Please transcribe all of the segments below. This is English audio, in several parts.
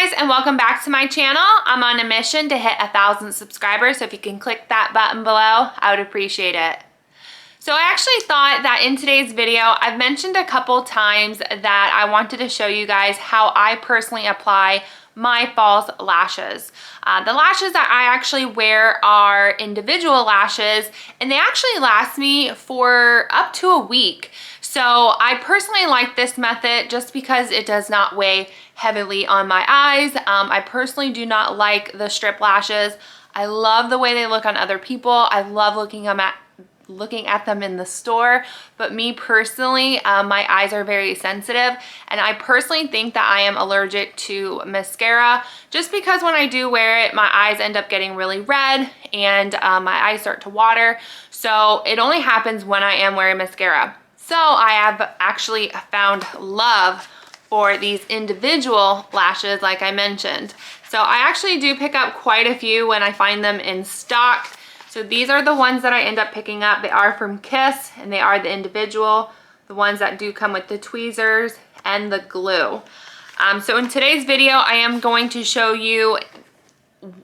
guys, and welcome back to my channel. I'm on a mission to hit 1,000 subscribers, so if you can click that button below, I would appreciate it. So I actually thought that in today's video, I've mentioned a couple times that I wanted to show you guys how I personally apply my false lashes. The lashes that I actually wear are individual lashes, and they actually last me for up to a week. So I personally like this method just because it does not weigh heavily on my eyes. I personally do not like the strip lashes. I love the way they look on other people. I love looking at them in the store, but me personally, my eyes are very sensitive, and I personally think that I am allergic to mascara just because when I do wear it, my eyes end up getting really red and my eyes start to water. So it only happens when I am wearing mascara. So I have actually found love for these individual lashes like I mentioned. So I actually do pick up quite a few when I find them in stock. So these are the ones that I end up picking up. They are from Kiss, and they are the individual, the ones that do come with the tweezers and the glue. So in today's video, I am going to show you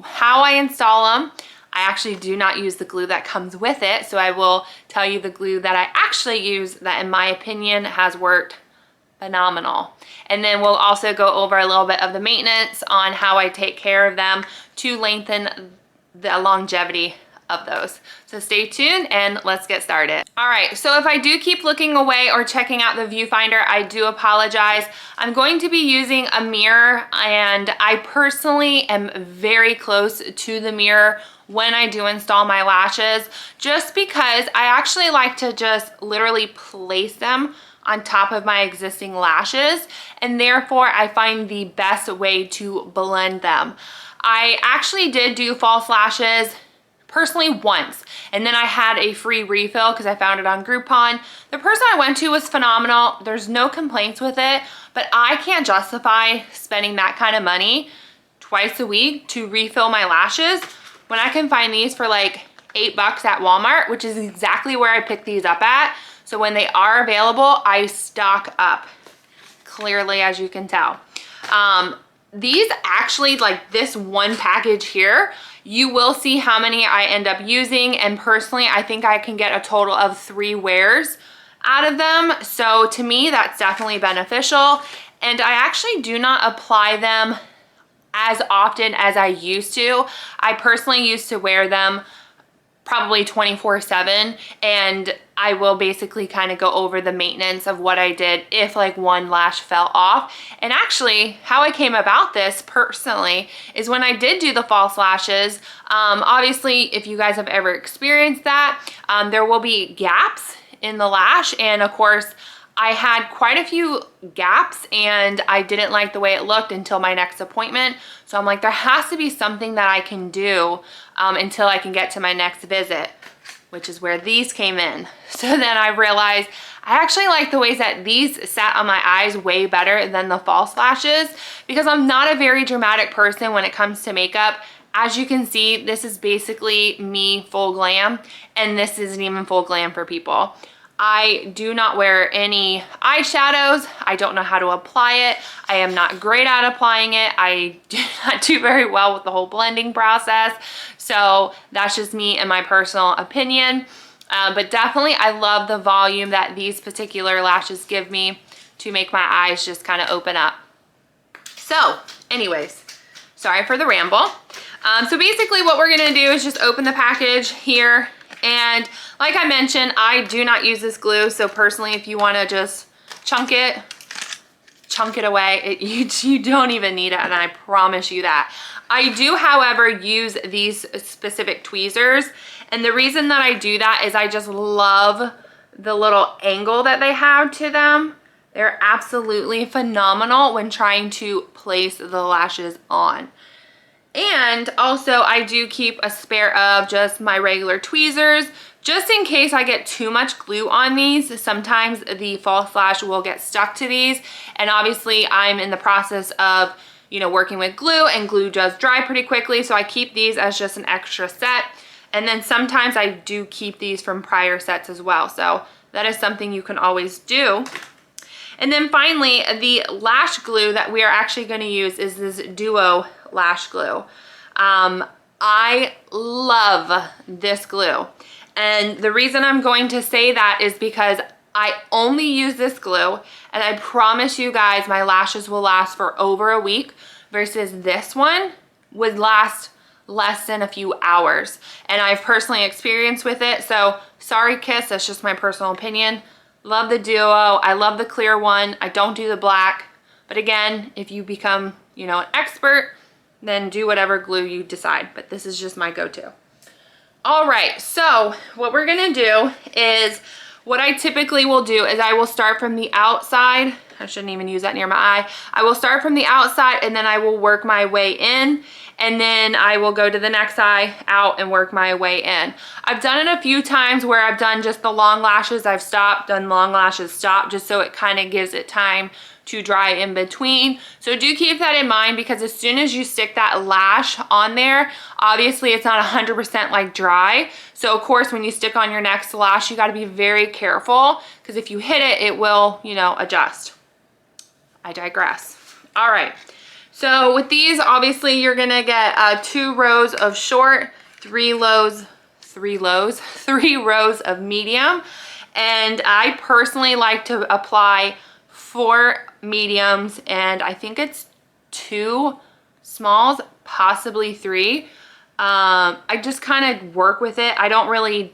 how I install them. I actually do not use the glue that comes with it, so I will tell you the glue that I actually use that in my opinion has worked phenomenal. And then we'll also go over a little bit of the maintenance on how I take care of them to lengthen the longevity of those. So stay tuned and let's get started. All right, so if I do keep looking away or checking out the viewfinder, I do apologize. I'm going to be using a mirror, and I personally am very close to the mirror when I do install my lashes, just because I actually like to just literally place them on top of my existing lashes, and therefore I find the best way to blend them. I actually did do false lashes personally once, and then I had a free refill because I found it on Groupon. The person I went to was phenomenal. There's no complaints with it, but I can't justify spending that kind of money twice a week to refill my lashes when I can find these for like $8 at Walmart, which is exactly where I picked these up at. So when they are available, I stock up, clearly, as you can tell. These actually, like this one package here, you will see how many I end up using, and personally I think I can get a total of 3 wears out of them. So to me, that's definitely beneficial, and I actually do not apply them as often as I used to. I personally used to wear them probably 24/7, and I will basically kind of go over the maintenance of what I did if like one lash fell off. And actually how I came about this personally is when I did do the false lashes, obviously if you guys have ever experienced that, there will be gaps in the lash, and of course I had quite a few gaps and I didn't like the way it looked until my next appointment. So I'm like, there has to be something that I can do until I can get to my next visit, which is where these came in. So then I realized I actually like the ways that these sat on my eyes way better than the false lashes, because I'm not a very dramatic person when it comes to makeup. As you can see, this is basically me full glam, and this isn't even full glam for people. I do not wear any eyeshadows. I don't know how to apply it. I am not great at applying it. I do not do very well with the whole blending process. So that's just me and my personal opinion. But definitely I love the volume that these particular lashes give me to make my eyes just kind of open up. So anyways, sorry for the ramble. So basically what we're gonna do is just open the package here. And like I mentioned, I do not use this glue. So personally, if you want to just chunk it away, you don't even need it. And I promise you that. I do, however, use these specific tweezers. And the reason that I do that is I just love the little angle that they have to them. They're absolutely phenomenal when trying to place the lashes on. And also I do keep a spare of just my regular tweezers, just in case I get too much glue on these. Sometimes the false lash will get stuck to these, and obviously I'm in the process of, you know, working with glue, and glue does dry pretty quickly, so I keep these as just an extra set. And then sometimes I do keep these from prior sets as well, so that is something you can always do. And then finally, the lash glue that we are actually going to use is this Duo Lash Glue. I love this glue. And the reason I'm going to say that is because I only use this glue, and I promise you guys my lashes will last for over a week versus this one would last less than a few hours. And I've personally experienced with it, so sorry Kiss, that's just my personal opinion. Love the Duo, I love the clear one, I don't do the black. But again, if you become, you know, an expert, then do whatever glue you decide, but this is just my go-to. All right, so what we're gonna do is, what I typically will do is I will start from the outside. I shouldn't even use that near my eye. I will start from the outside and then I will work my way in, and then I will go to the next eye out and work my way in. I've done it a few times where I've done just the long lashes, I've stopped, done long lashes, stopped, just so it kind of gives it time to dry in between. So do keep that in mind, because as soon as you stick that lash on there, obviously it's not 100% like dry. So of course, when you stick on your next lash, you got to be very careful, because if you hit it, it will, you know, adjust. I digress. All right. So with these, obviously you're gonna get 2 rows of short, 3 rows of medium. And I personally like to apply 4 mediums, and I think it's 2 smalls, possibly 3. I just kind of work with it. I don't really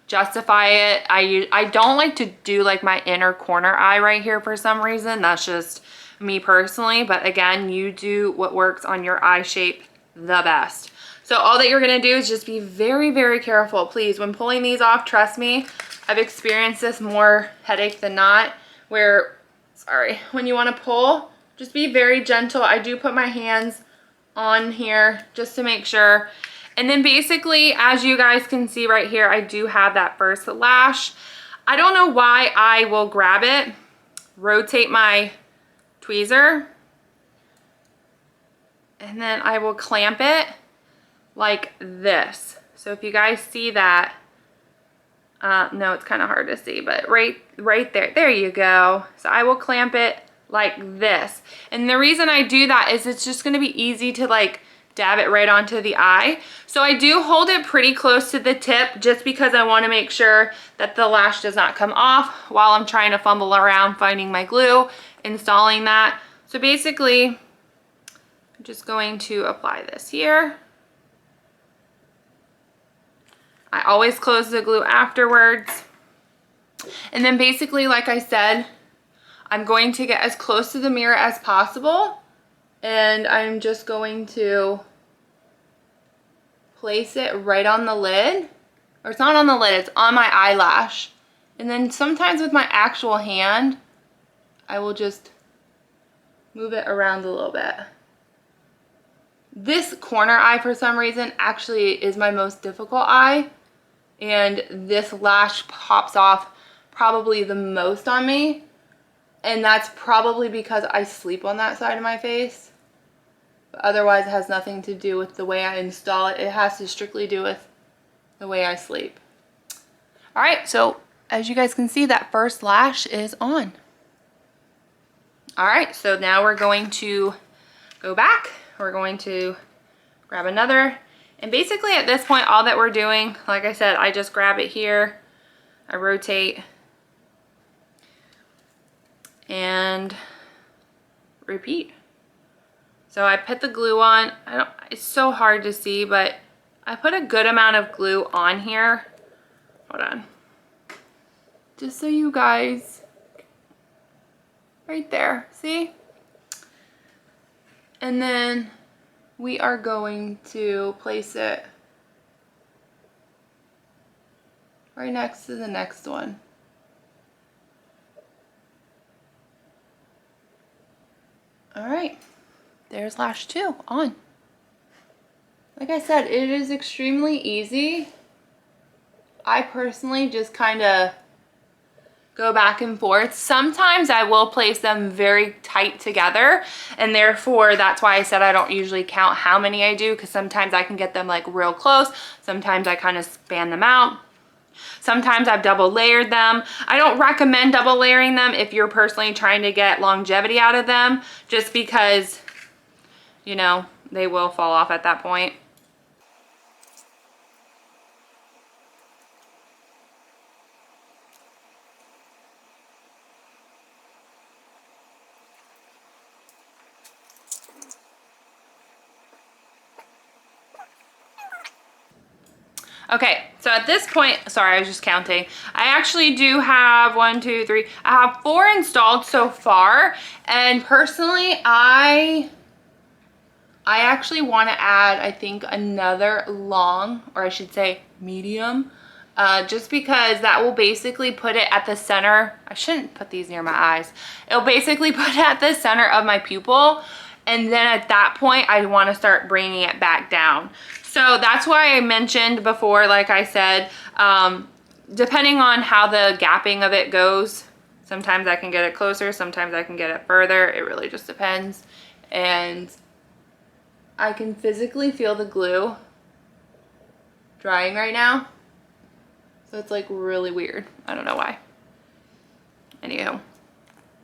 justify it. I don't like to do like my inner corner eye right here for some reason. That's just me personally, but again, you do what works on your eye shape the best. So all that you're gonna do is just be very, very careful, please. When pulling these off, trust me, I've experienced this more headache than not, where, sorry, when you wanna pull, just be very gentle. I do put my hands on here just to make sure. And then basically, as you guys can see right here, I do have that first lash. I don't know why I will grab it, rotate my tweezer, and then I will clamp it like this. So if you guys see that, no, it's kind of hard to see, but right there you go. So I will clamp it like this. And the reason I do that is it's just going to be easy to like dab it right onto the eye. So I do hold it pretty close to the tip, just because I want to make sure that the lash does not come off while I'm trying to fumble around finding my glue, installing that. So basically, I'm just going to apply this here. I always close the glue afterwards. And then basically, like I said, I'm going to get as close to the mirror as possible, and I'm just going to place it right on the lid. Or it's not on the lid, it's on my eyelash. And then sometimes with my actual hand, I will just move it around a little bit. This corner eye, for some reason, actually is my most difficult eye, and this lash pops off probably the most on me, and that's probably because I sleep on that side of my face. But otherwise, it has nothing to do with the way I install it. It has to strictly do with the way I sleep. All right, so as you guys can see, that first lash is on. All right, so now we're going to go back. We're going to grab another. And basically at this point, all that we're doing, like I said, I just grab it here, I rotate, and repeat. So I put the glue on. It's so hard to see, but I put a good amount of glue on here. Hold on. Just so you guys, right there, see? And then we are going to place it right next to the next one. All right, there's lash 2 on. Like I said, it is extremely easy. I personally just kind of go back and forth. Sometimes I will place them very tight together, and therefore that's why I said I don't usually count how many I do, because sometimes I can get them like real close. Sometimes I kind of span them out. Sometimes I've double layered them. I don't recommend double layering them if you're personally trying to get longevity out of them, just because, you know, they will fall off at that point. Okay, so at this point, sorry, I was just counting. I actually do have 1, 2, 3, I have 4 installed so far. And personally, I actually want to add, I think, another long, or I should say medium, just because that will basically put it at the center. I shouldn't put these near my eyes. It'll basically put it at the center of my pupil. And then at that point, I want to start bringing it back down. So that's why I mentioned before, like I said, depending on how the gapping of it goes, sometimes I can get it closer, sometimes I can get it further. It really just depends. And I can physically feel the glue drying right now. So it's like really weird. I don't know why. Anywho.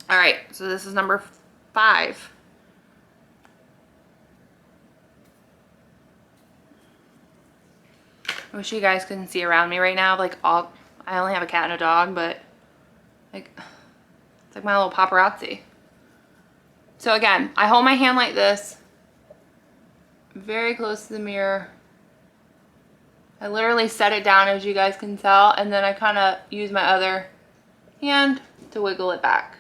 All right, so this is number 5. I wish you guys couldn't see around me right now. Like, I only have a cat and a dog, but like, it's like my little paparazzi. So again, I hold my hand like this, very close to the mirror. I literally set it down, as you guys can tell, and then I kind of use my other hand to wiggle it back.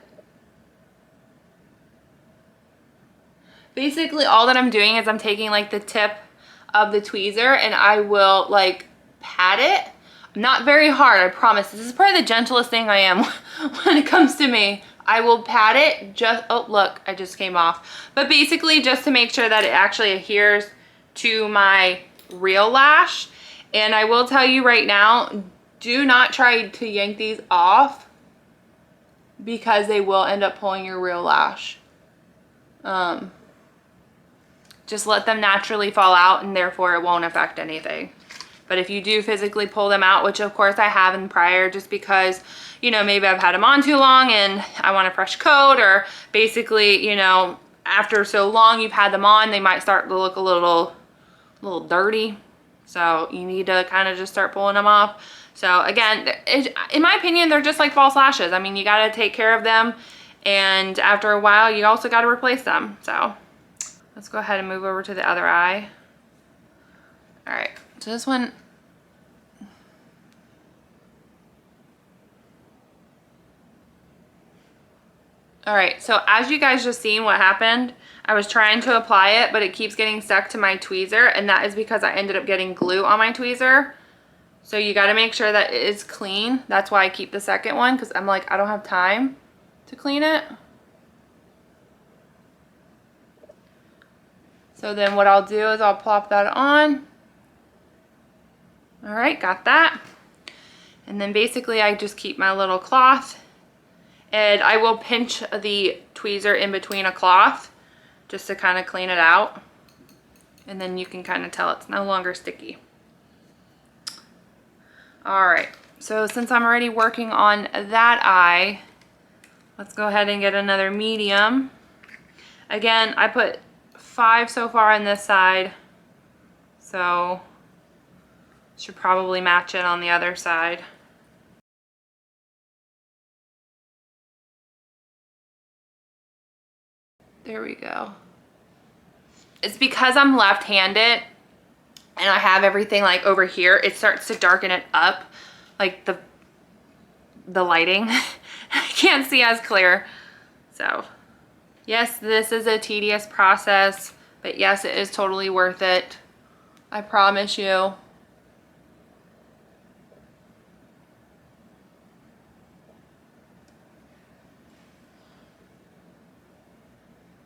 Basically, all that I'm doing is I'm taking like the tip of the tweezer and I will like pat it. Not very hard, I promise. This is probably the gentlest thing I am when it comes to me. I will pat it just, oh look, I just came off. But basically just to make sure that it actually adheres to my real lash. And I will tell you right now, do not try to yank these off because they will end up pulling your real lash. Just let them naturally fall out and therefore it won't affect anything. But if you do physically pull them out, which of course I have in prior, just because, you know, maybe I've had them on too long and I want a fresh coat, or basically, you know, after so long you've had them on, they might start to look a little dirty. So you need to kind of just start pulling them off. So again, in my opinion, they're just like false lashes. I mean, you got to take care of them. And after a while, you also got to replace them. So let's go ahead and move over to the other eye. All right, so this one, all right, so as you guys just seen what happened, I was trying to apply it, but it keeps getting stuck to my tweezer, and that is because I ended up getting glue on my tweezer. So you got to make sure that it is clean. That's why I keep the second one, because I'm like, I don't have time to clean it. So then what I'll do is I'll plop that on. All right, got that. And then basically I just keep my little cloth, and I will pinch the tweezer in between a cloth just to kind of clean it out. And then you can kind of tell it's no longer sticky. All right, so since I'm already working on that eye, let's go ahead and get another medium. Again, I put 5 so far on this side, so should probably match it on the other side. There we go. It's because I'm left-handed and I have everything like over here, it starts to darken it up, like the lighting. I can't see as clear. So yes, this is a tedious process, but yes, it is totally worth it. I promise you.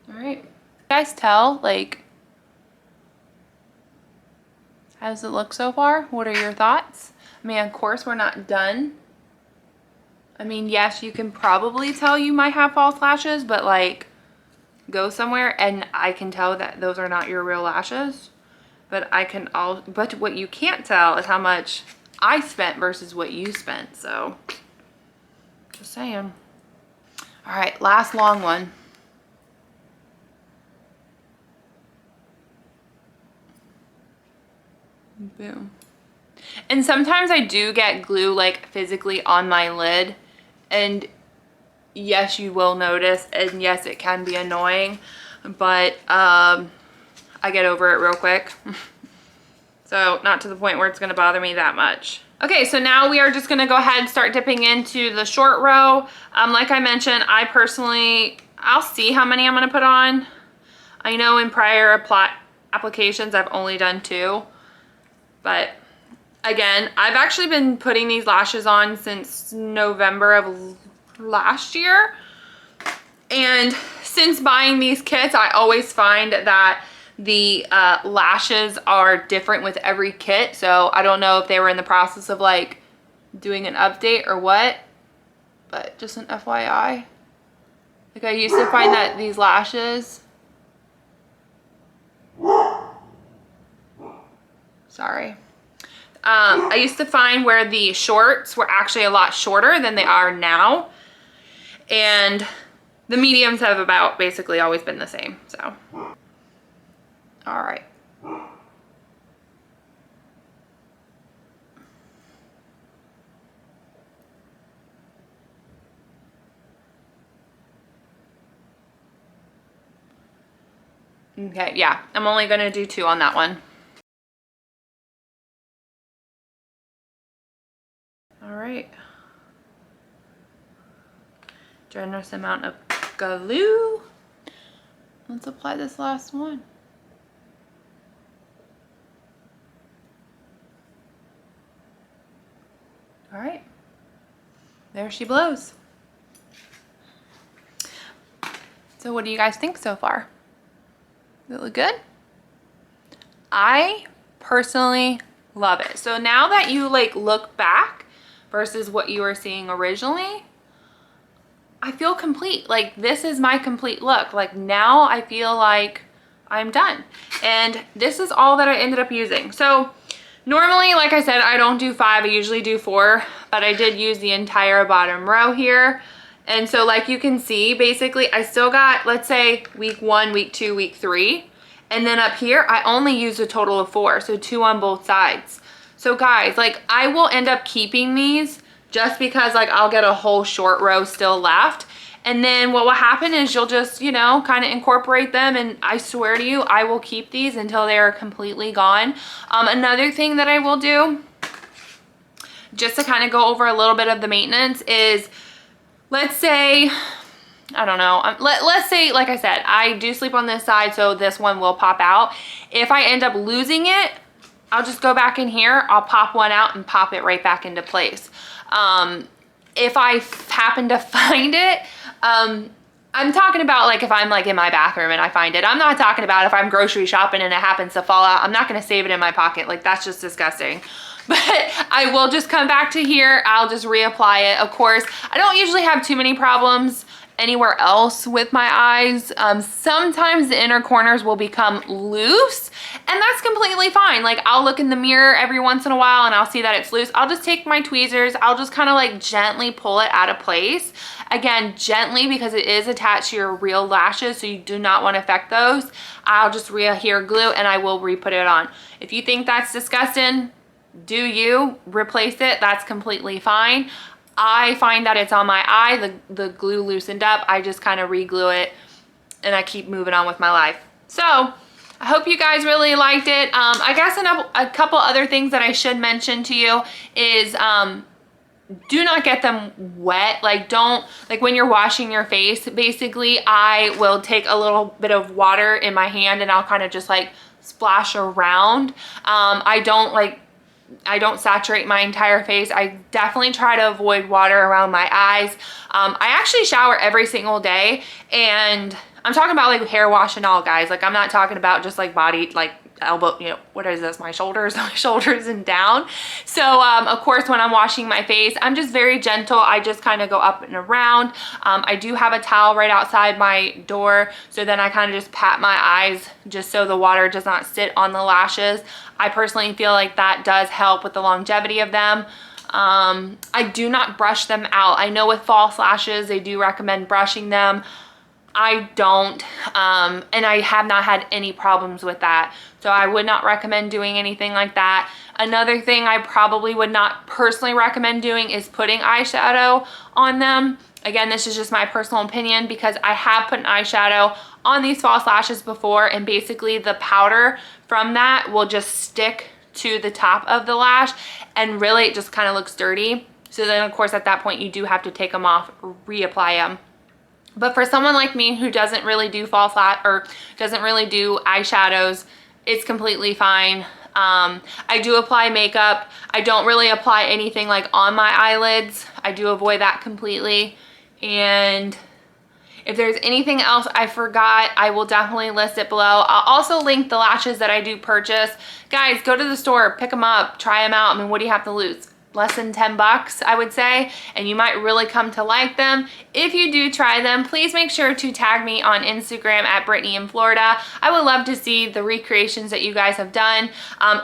All right, you guys tell, like, how does it look so far? What are your thoughts? I mean, of course, we're not done. I mean, yes, you can probably tell you might have false lashes, but like, go somewhere and I can tell that those are not your real lashes. But but what you can't tell is how much I spent versus what you spent. So just saying. All right, last long one. Boom. And sometimes I do get glue like physically on my lid, and yes, you will notice, and yes, it can be annoying, but I get over it real quick. So not to the point where it's gonna bother me that much. Okay, so now we are just gonna go ahead and start dipping into the short row. Like I mentioned, I personally, I'll see how many I'm gonna put on. I know in prior applications, I've only done 2, but again, I've actually been putting these lashes on since November of last year. And since buying these kits, I always find that the lashes are different with every kit. So I don't know if they were in the process of like doing an update or what, but just an FYI. Like I used to find that these lashes, sorry. I used to find where the shorts were actually a lot shorter than they are now. And the mediums have about basically always been the same, so. All right. Okay, yeah, I'm only gonna do 2 on that one. All right. Generous amount of glue. Let's apply this last one. All right, there she blows. So what do you guys think so far? Does it look good? I personally love it. So now that you like look back versus what you were seeing originally, I feel complete. Like this is my complete look. Like now I feel like I'm done. And this is all that I ended up using. So normally, like I said, I don't do 5, I usually do 4, but I did use the entire bottom row here. And so like you can see, basically I still got, let's say week 1, week 2, week 3. And then up here, I only used a total of 4, so 2 on both sides. So guys, like I will end up keeping these just because like I'll get a whole short row still left. And then what will happen is you'll just, you know, kind of incorporate them. And I swear to you, I will keep these until they are completely gone. Another thing that I will do, just to kind of go over a little bit of the maintenance is, let's say, I don't know, let's say, like I said, I do sleep on this side, so this one will pop out. If I end up losing it, I'll just go back in here, I'll pop one out and pop it right back into place. If I happen to find it, I'm talking about like if I'm like in my bathroom and I find it. I'm not talking about if I'm grocery shopping and it happens to fall out. I'm not going to save it in my pocket. Like that's just disgusting. But I will just come back to here. I'll just reapply it. Of course, I don't usually have too many problems anywhere else with my eyes. Sometimes the inner corners will become loose, and that's completely fine. Like I'll look in the mirror every once in a while and I'll see that it's loose. I'll just take my tweezers, I'll just kind of like gently pull it out of place. Again, gently, because it is attached to your real lashes, so you do not want to affect those. I'll just re-adhere glue and I will re-put it on. If you think that's disgusting, do you replace it? That's completely fine. I find that it's on my eye, the glue loosened up, I just kind of re-glue it and I keep moving on with my life. So I hope you guys really liked it. I guess a couple other things that I should mention to you is do not get them wet. Like don't, like when you're washing your face, basically I will take a little bit of water in my hand and I'll kind of just like splash around. I don't saturate my entire face. I definitely try to avoid water around my eyes. I actually shower every single day, and I'm talking about like hair wash and all, guys. Like I'm not talking about just like body, like elbow, you know, what is this, my shoulders, my shoulders and down. So of course when I'm washing my face, I'm just very gentle. I just kind of go up and around. I do have a towel right outside my door, so then I kind of just pat my eyes just so the water does not sit on the lashes. I personally feel like that does help with the longevity of them. I do not brush them out. I know with false lashes they do recommend brushing them. I don't, and I have not had any problems with that. So I would not recommend doing anything like that. Another thing I probably would not personally recommend doing is putting eyeshadow on them. Again, this is just my personal opinion because I have put an eyeshadow on these false lashes before, and basically the powder from that will just stick to the top of the lash, and really it just kind of looks dirty. So then of course at that point you do have to take them off, reapply them. But for someone like me who doesn't really do false lash or doesn't really do eyeshadows, it's completely fine. I do apply makeup. I don't really apply anything like on my eyelids. I do avoid that completely. And if there's anything else I forgot, I will definitely list it below. I'll also link the lashes that I do purchase. Guys, go to the store, pick them up, try them out. I mean, what do you have to lose? Less than 10 bucks, I would say, and you might really come to like them. If you do try them, please make sure to tag me on Instagram at Brittany in Florida. I would love to see the recreations that you guys have done.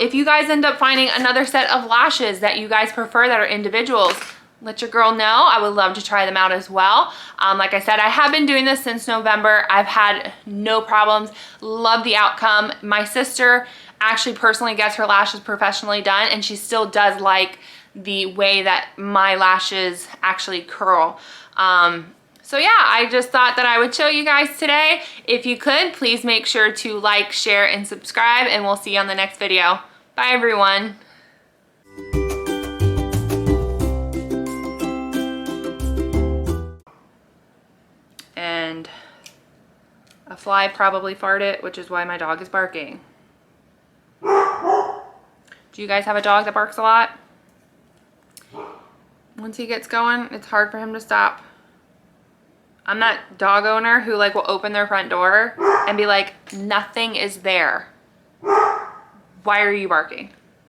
If you guys end up finding another set of lashes that you guys prefer that are individuals, let your girl know. I would love to try them out as well. Like I said, I have been doing this since November. I've had no problems. Love the outcome. My sister actually personally gets her lashes professionally done, and she still does like the way that my lashes actually curl. So yeah, I just thought that I would show you guys today. If you could, please make sure to like, share, and subscribe, and we'll see you on the next video. Bye everyone. And a fly probably farted, which is why my dog is barking. Do you guys have a dog that barks a lot? Once he gets going, it's hard for him to stop. I'm that dog owner who like will open their front door and be like, nothing is there. Why are you barking?